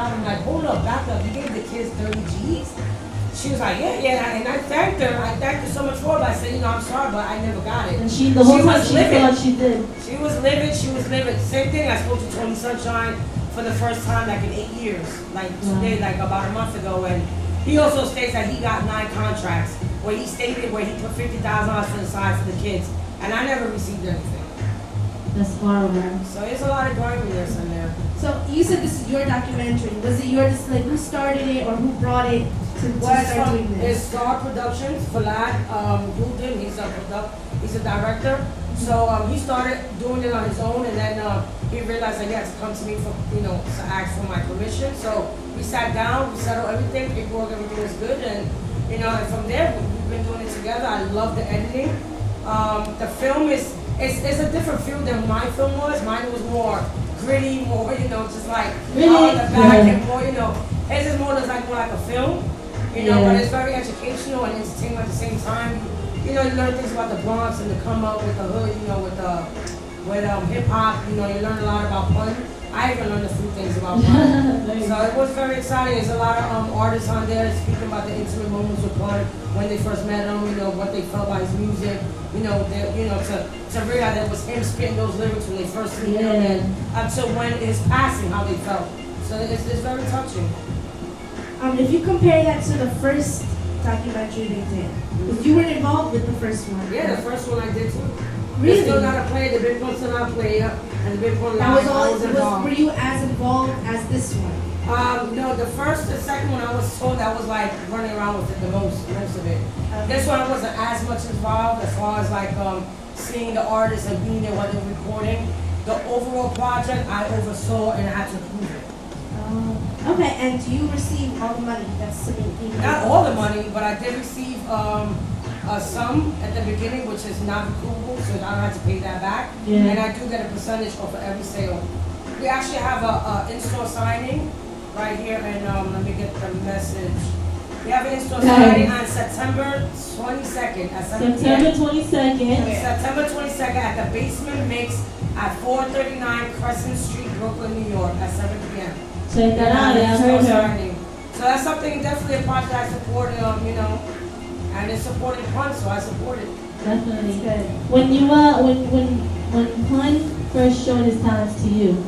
out. I'm like, hold up, back up. You gave the kids 30 G's? She was like, yeah. And I thanked her. I thanked her so much for it. But I said, I'm sorry, but I never got it. And the whole time she thought she did. She was living. Same thing. I spoke to Tony Sunshine for the first time like in 8 years. Like today, like about a month ago. And he also states that he got 9 contracts where he stated where he put $50,000 to the side for the kids. And I never received anything. That's horrible. So there's a lot of griminess in there. So you said this is your documentary. Was it your, like, who started it or who brought it to start doing this? It's Star Productions, Vlad Gulden, he's a director. So he started doing it on his own, and then he realized that he had to come to me for, to ask for my permission. So we sat down, we settled everything, paperwork, everything was good, and and from there we've been doing it together. I love the editing. The film is a different feel than my film was. Mine was more gritty, more just like really? The back and more his is more like a film. But it's very educational and entertaining at the same time. You learn things about the Bronx and the come up with the hood, with hip hop, you learn a lot about pun. I even learned a few things about pun. So it was very exciting. There's a lot of artists on there speaking about the intimate moments with pun when they first met him, what they felt by his music, to realize that it was him spitting those lyrics when they first met him and until when his passing, how they felt. So it's very touching. If you compare that to the first documentary they did, because you were involved with the first one. Yeah, the first one I did too. Really? They still not a player, the big one still not a player, and the big one were you as involved as this one? No, the second one I was told I was like running around with it most of it. This one I wasn't as much involved as far as like seeing the artists and being there while they're recording. The overall project I oversaw and I had to approve it. Okay, and do you receive all the money? That's the main thing. Not all the money, but I did receive some at the beginning, which is not recoupable, so I don't have to pay that back. Yeah. And I do get a percentage off of every sale. We actually have a in-store signing right here, and let me get the message. We have an in-store signing on September 22nd at 7 September 22nd. September 22nd at the Basement Mix at 439 Crescent Street, Brooklyn, New York at 7 p.m. Check that out, I heard her. So that's something, definitely a project I support, and it's supporting Pun, so I support it. Definitely. When you when Pun first showed his talents to you,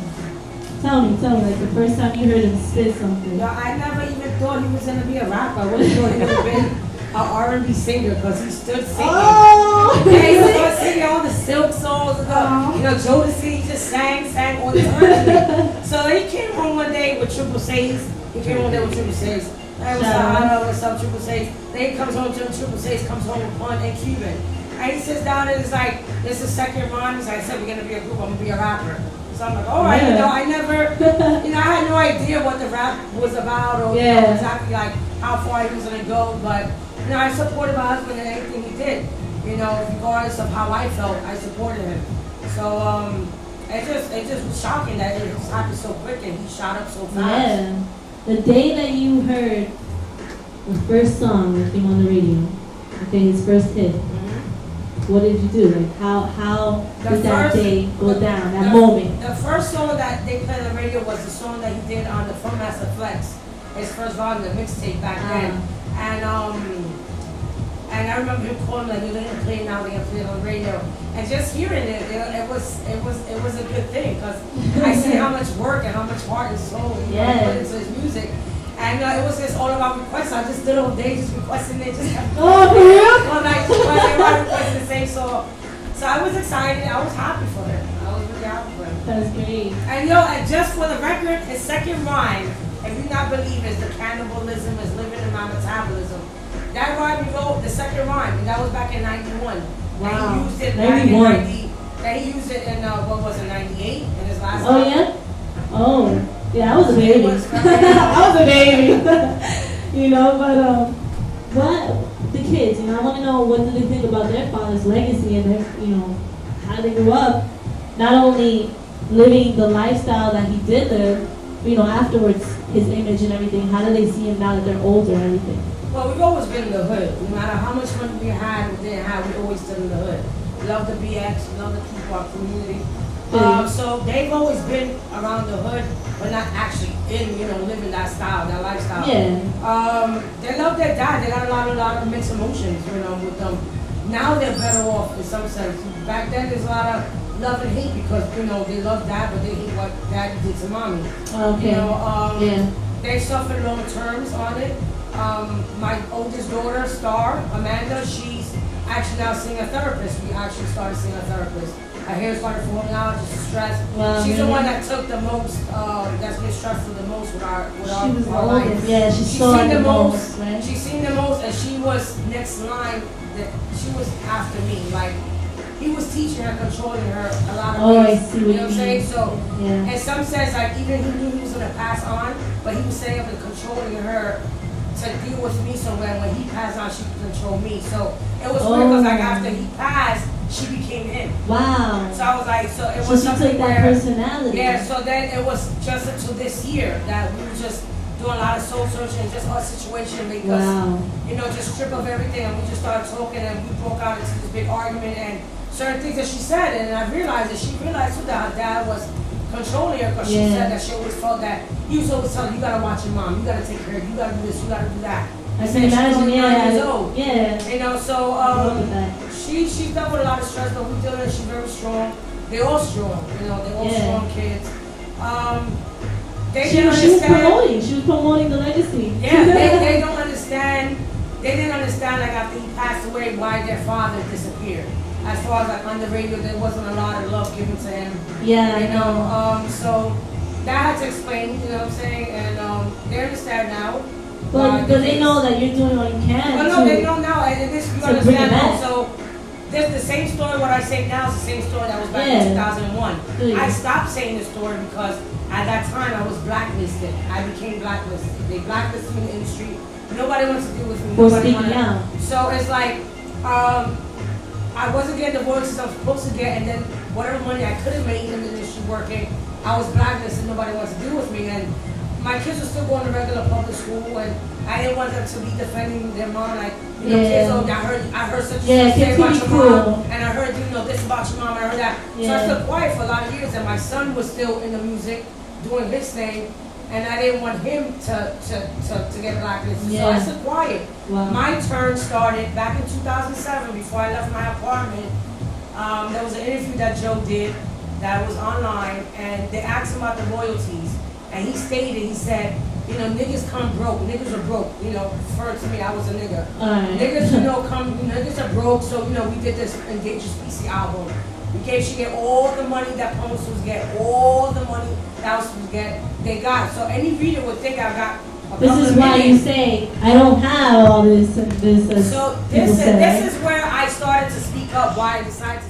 tell me, like the first time you heard him spit something. Yeah, I never even thought he was gonna be a rapper. I would have thought he would have been an R&B singer because he stood singing. Oh! Yeah, he was singing all the Silk songs, Jodeci, he just sang all the time. So he came home one day with Triple C's. Hey, what's up, Triple C's? Then he comes home to Triple C's, comes home with Pun and Cuban. And he sits down and it's like, this is second rhyme. He's like, I said, we're gonna be a group, I'm gonna be a rapper. So I'm like, all right, I never, I had no idea what the rap was about or exactly like how far he was gonna go. But I supported my husband in anything he did. Regardless of how I felt, I supported him. So it just was shocking that it just happened so quick and he shot up so fast. Yeah. The day that you heard the first song that came on the radio, his first hit, what did you do? Like how did that day go down, that moment? The first song that they played on the radio was the song that he did on the From Master Flex, his first volume, the mixtape back then. And I remember him calling like, "You're gonna play it now. They're gonna play it on the radio." And just hearing it, it was a good thing because I see how much work and how much heart and soul he put into his music. And it was just all about requests. I just did all day just requesting it, just kept all night requesting the same song. So I was excited. I was happy for him. I was really happy for him. That's great. And and just for the record, his second rhyme, if you not believe, is the cannibalism is living in my metabolism. That rhyme he wrote, the second rhyme, and that was back in '91. Wow. And he used it back in 90. That he used it in what was it, '98 in his last album. Yeah? Oh. Yeah, I was a baby. I was a baby. But what the kids, I want to know what do they think about their father's legacy and their, how they grew up, not only living the lifestyle that he did live, afterwards, his image and everything. How do they see him now that they're older and everything? Well, we've always been in the hood. No matter how much money we had or didn't have, we always stood in the hood. We love the BX, we love the people, our community. So they've always been around the hood, but not actually in, living that style, that lifestyle. Yeah. They love their dad. They got a lot of mixed emotions, with them. Now they're better off in some sense. Back then, there's a lot of love and hate because, they love dad, but they hate what dad did to mommy. Okay. They suffered long terms on it. My oldest daughter, Star, Amanda, she's actually now seeing a therapist. We actually started seeing a therapist. Her hair started falling out, just stress. Wow, she's really? the one that took the most, that's been stressful the most with our She was our older. life. Yeah, She's saw seen it the most, right? she's seen the most, and she was next line, that she was after me. Like, he was teaching her, controlling her a lot of I ways. see You what know what I'm you saying? mean. So, Yeah. in some sense, like, even he knew he was going to pass on, but he was setting up and controlling her to deal with me, so when he passed on, she could control me. So, it was weird because, like, after he passed, she became him. Wow. So I was like, so it So was she something took that where, personality. yeah, so then it was just until this year that we were just doing a lot of soul searching, just our situation made us, Wow. just strip of everything, and we just started talking, and we broke out into this big argument, and certain things that she said, and I realized that she realized too that her dad was controlling her, because she Yeah. said that she always felt that he was always telling her, you gotta watch your mom, you gotta take care of her, you gotta do this, you gotta do that. I And can she was imagine, only 9 years yeah. old. Yeah. So Look at that. she's dealt with a lot of stress, but we deal with it. She's very strong. They're all strong, they're all Yeah. strong kids. They She didn't was understand. She was promoting the legacy. Yeah, they don't understand. They didn't understand, like, after he passed away, why their father disappeared. As far as, like, on the radio, there wasn't a lot of love given to him. Yeah. So that had to explain, you know what I'm saying? And they understand now. But they know that you're doing what you can. Well, no, they don't now, and this you to bring it understand back. also. This the same story. What I say now is the same story that was back Yeah. in 2001. Good. I stopped saying the story because at that time I was blacklisted. I became blacklisted. They blacklisted me in the industry. Nobody wants to deal with me. For Nobody speaking out. So it's like I wasn't getting the voices I'm supposed to get, and then whatever money I could have made in the industry working, I was blacklisted. Nobody wants to deal with me, and my kids were still going to regular public school, and I didn't want them to be defending their mom, like, kids, oh, I heard such Yeah, a thing kids about can your be mom, cruel. and I heard, this about your mom, I heard that. So I Yeah. stood quiet for a lot of years, and my son was still in the music, doing his thing, and I didn't want him to get blacklisted, so I Yeah. stood quiet. Wow. My turn started back in 2007, before I left my apartment. There was an interview that Joe did that was online, and they asked him about the royalties, and he stated, he said, niggas come broke, niggas are broke, referring to me, I was a nigga. Alright. Niggas, niggas are broke, so, we did this Endangered Species album. We gave she get all the money that Puma was supposed to get, all the money that was supposed to get, they got. So any reader would think I got a This couple is of why you million. say, I don't have all this and this. So people say, right? this is where I started to speak up, why I decided to